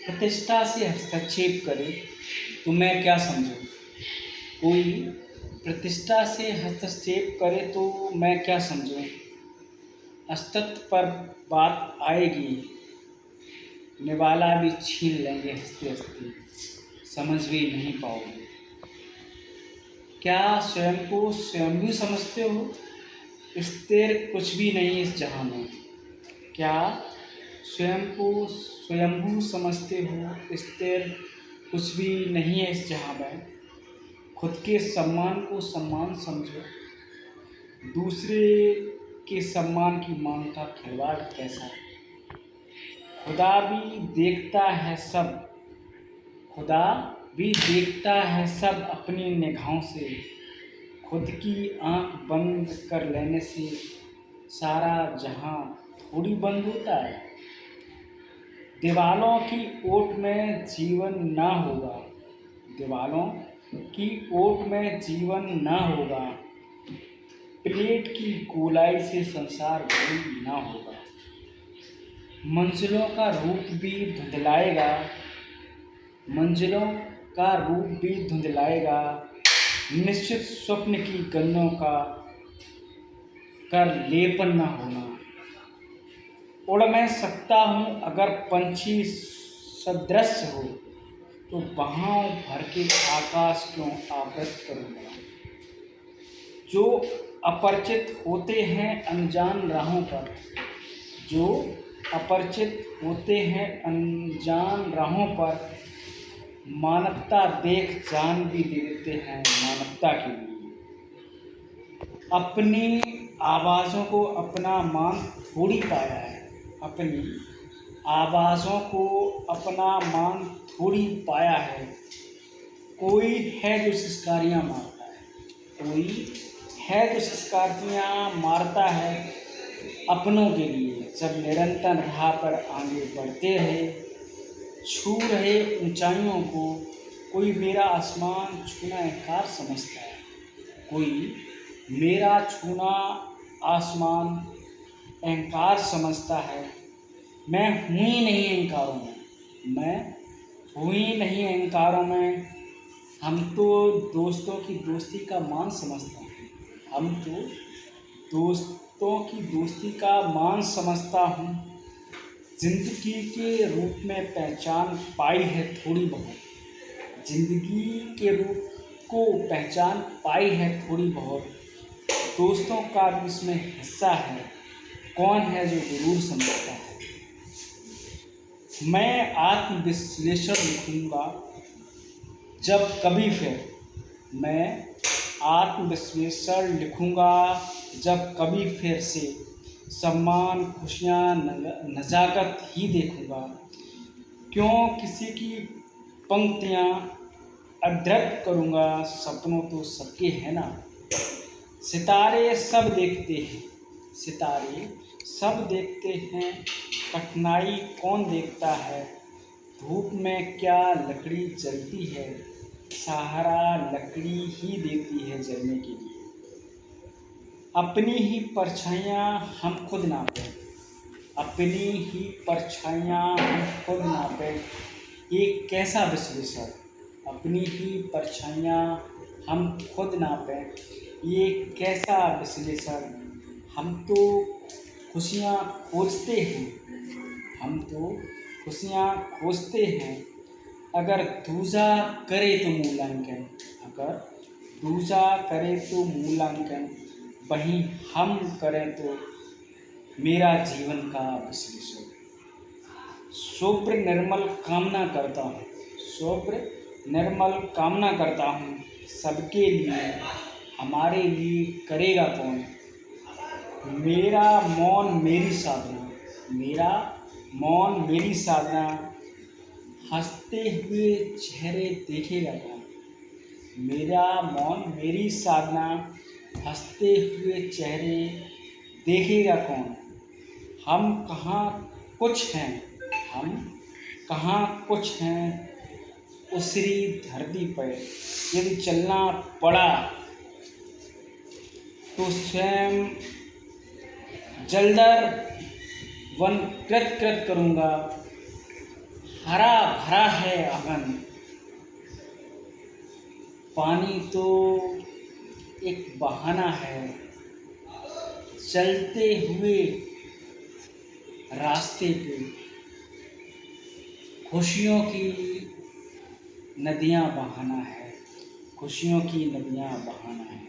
प्रतिष्ठा से हस्तक्षेप करे तो मैं क्या समझूं? कोई प्रतिष्ठा से हस्तक्षेप करे तो मैं क्या समझूं? अस्तित्व पर बात आएगी, निवाला भी छीन लेंगे हंसते हंसते, समझ भी नहीं पाओगे। क्या स्वयं को स्वयं भी समझते हो? स्थिर कुछ भी नहीं इस जहां में। क्या स्वयं को स्वयंभू समझते हो? स्थिर कुछ भी नहीं है इस जहां में। खुद के सम्मान को सम्मान समझो, दूसरे के सम्मान की मांग का खिलवाड़ कैसा है? खुदा भी देखता है सब, खुदा भी देखता है सब अपनी निगाहों से। खुद की आंख बंद कर लेने से सारा जहां थोड़ी बंद होता है। दीवालों की ओट में जीवन ना होगा, दीवालों की ओट में जीवन ना होगा, प्लेट की गोलाई से संसार गोल ना होगा। मंजिलों का रूप भी धुंधलाएगा, मंजिलों का रूप भी धुंधलाएगा, निश्चित स्वप्न की गंधों का कर लेपन ना होना। उड़ मैं सकता हूँ अगर पंछी सदृश हो, तो बहाव भर के आकाश क्यों आवृत करूँगा। जो अपरिचित होते हैं अनजान राहों पर, जो अपरिचित होते हैं अनजान राहों पर, मानवता देख जान भी दे देते हैं मानवता के लिए। अपनी आवाज़ों को अपना मान थोड़ी पाया है, अपनी आवाज़ों को अपना मान थोड़ी पाया है। कोई है जो सिसकारियाँ मारता है, कोई है जो सिसकारियाँ मारता है अपनों के लिए। जब निरंतर राह पर आगे बढ़ते रहे, छू रहे ऊंचाइयों को, कोई मेरा आसमान छूना इनकार समझता है, कोई मेरा छूना आसमान अहंकार समझता है। मैं हूँ ही नहीं अहंकारों में, मैं हूँ ही नहीं अहंकारों में। हम तो दोस्तों की दोस्ती का मान समझता हूँ, हम तो दोस्तों की दोस्ती का मान समझता हूँ। जिंदगी के रूप में पहचान पाई है थोड़ी बहुत, जिंदगी के रूप को पहचान पाई है थोड़ी बहुत। दोस्तों का भी इसमें हिस्सा है, कौन है जो गुरूर समझता है। मैं आत्मविश्लेषण लिखूंगा जब कभी फिर, मैं आत्मविश्लेषण लिखूंगा जब कभी फिर से, सम्मान खुशियाँ नजाकत ही देखूंगा। क्यों किसी की पंक्तियाँ अद्रक करूंगा, सपनों तो सबके हैं ना। सितारे सब देखते हैं, सितारे सब देखते हैं, कठिनाई कौन देखता है। धूप में क्या लकड़ी जलती है, सहारा लकड़ी ही देती है जलने के लिए। अपनी ही परछाइयाँ हम खुद नापें, अपनी ही परछाइयाँ हम खुद नापें, ये कैसा विश्लेषण। अपनी ही परछाइयाँ हम खुद नापें, ये कैसा विश्लेषण। हम तो खुशियाँ खोजते हैं, हम तो खुशियाँ खोजते हैं। अगर दूजा करे तो मूल्यांकन, अगर दूजा करे तो मूल्यांकन, वहीं हम करें तो मेरा जीवन का विश्लेषण। शुभ्र निर्मल कामना करता हूँ, शुभ्र निर्मल कामना करता हूँ सबके लिए, हमारे लिए करेगा कौन। मेरा मौन मेरी साधना, मेरा मौन मेरी साधना, हंसते हुए चेहरे देखेगा कौन। मेरा मौन मेरी साधना, हंसते हुए चेहरे देखेगा कौन। हम कहाँ कुछ हैं, हम कहाँ कुछ हैं उसरी धरती पर। यदि चलना पड़ा तो स्वयं जलदर वन कृत कृत करूँगा, हरा भरा है आंगन, पानी तो एक बहाना है, चलते हुए रास्ते पे खुशियों की नदियाँ बहाना है, खुशियों की नदियाँ बहाना है।